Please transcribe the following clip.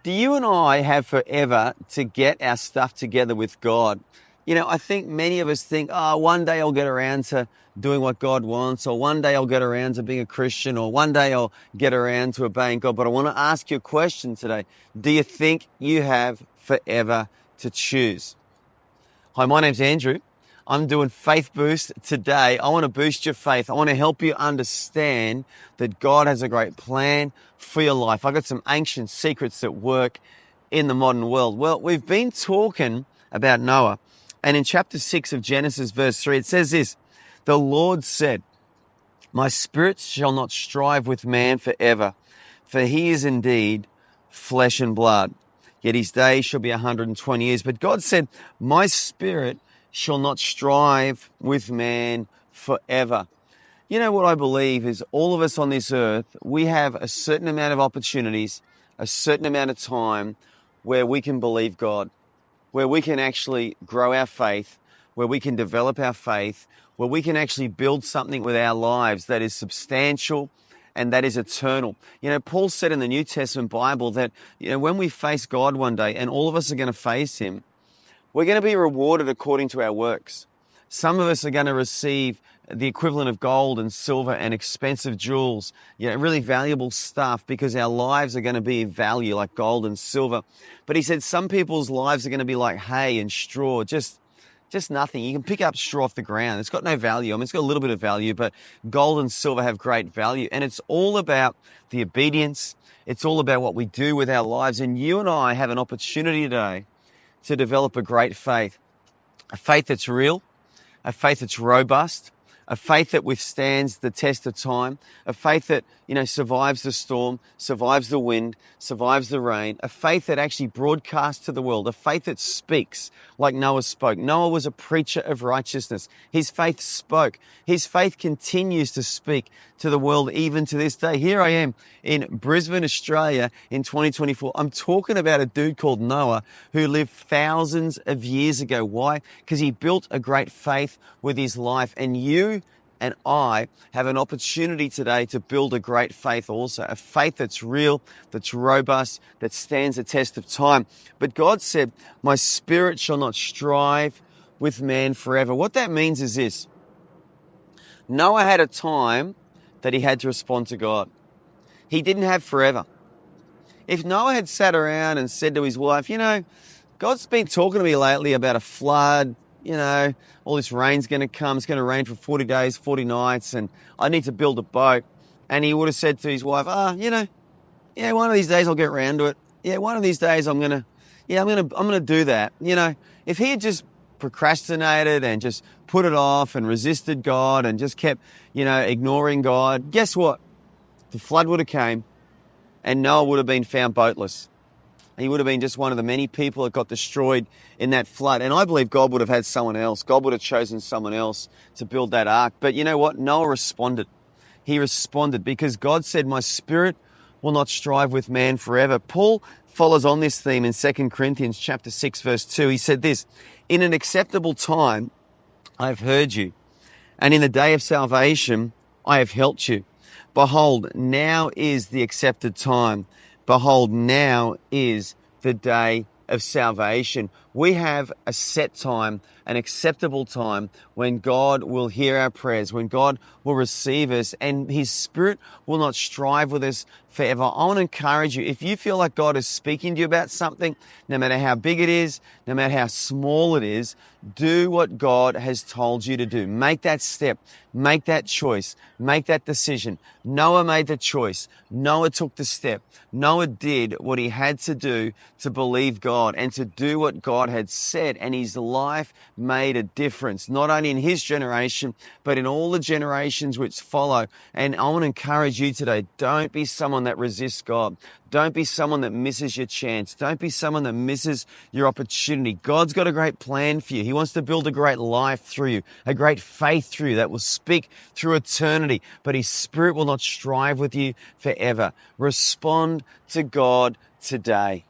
Do you and I have forever to get our stuff together with God? I think many of us think, oh, one day I'll get around to doing what God wants, or one day I'll get around to being a Christian, or one day I'll get around to obeying God. But I want to ask you a question today. Do you think you have forever to choose? Hi, my name's Andrew. I'm doing Faith Boost today. I want to boost your faith. I want to help you understand that God has a great plan for your life. I've got some ancient secrets that work in the modern world. Well, we've been talking about Noah, and in chapter 6 of Genesis, verse 3, it says this: "The Lord said, my spirit shall not strive with man forever, for he is indeed flesh and blood. Yet his days shall be 120 years. But God said, my spirit shall not strive with man forever." You know what I believe is all of us on this earth, we have a certain amount of opportunities, a certain amount of time where we can believe God, where we can actually grow our faith, where we can develop our faith, where we can actually build something with our lives that is substantial and that is eternal. Paul said in the New Testament Bible that, when we face God one day, and all of us are going to face him, we're going to be rewarded according to our works. Some of us are going to receive the equivalent of gold and silver and expensive jewels, really valuable stuff, because our lives are going to be of value like gold and silver. But he said some people's lives are going to be like hay and straw, just nothing. You can pick up straw off the ground. It's got no value. It's got a little bit of value, but gold and silver have great value. And it's all about the obedience. It's all about what we do with our lives. And you and I have an opportunity today to develop a great faith, a faith that's real, a faith that's robust, a faith that withstands the test of time, a faith that, survives the storm, survives the wind, survives the rain, a faith that actually broadcasts to the world, a faith that speaks like Noah spoke. Noah was a preacher of righteousness. His faith spoke. His faith continues to speak to the world even to this day. Here I am in Brisbane, Australia in 2024. I'm talking about a dude called Noah who lived thousands of years ago. Why? Because he built a great faith with his life. And you and I have an opportunity today to build a great faith also, a faith that's real, that's robust, that stands the test of time. But God said, my spirit shall not strive with man forever. What that means is this: Noah had a time that he had to respond to God. He didn't have forever. If Noah had sat around and said to his wife, God's been talking to me lately about a flood, all this rain's going to come. It's going to rain for 40 days, 40 nights, and I need to build a boat. And he would have said to his wife, one of these days I'll get around to it. Yeah, one of these days I'm going to do that. If he had just procrastinated and just put it off and resisted God and just kept, ignoring God, guess what? The flood would have came and Noah would have been found boatless. He would have been just one of the many people that got destroyed in that flood. And I believe God would have had someone else. God would have chosen someone else to build that ark. But you know what? Noah responded. He responded because God said, my spirit will not strive with man forever. Paul follows on this theme in 2 Corinthians chapter 6, verse 2. He said this: in an acceptable time, I have heard you, and in the day of salvation, I have helped you. Behold, now is the accepted time. Behold, now is the day of salvation. We have a set time, an acceptable time when God will hear our prayers, when God will receive us, and his spirit will not strive with us forever. I want to encourage you, if you feel like God is speaking to you about something, no matter how big it is, no matter how small it is, do what God has told you to do. Make that step, make that choice, make that decision. Noah made the choice. Noah took the step. Noah did what he had to do to believe God and to do what God had said, and his life made a difference, not only in his generation, but in all the generations which follow. And I want to encourage you today, don't be someone that resists God. Don't be someone that misses your chance. Don't be someone that misses your opportunity. God's got a great plan for you. He wants to build a great life through you, a great faith through you that will speak through eternity, but his spirit will not strive with you forever. Respond to God today.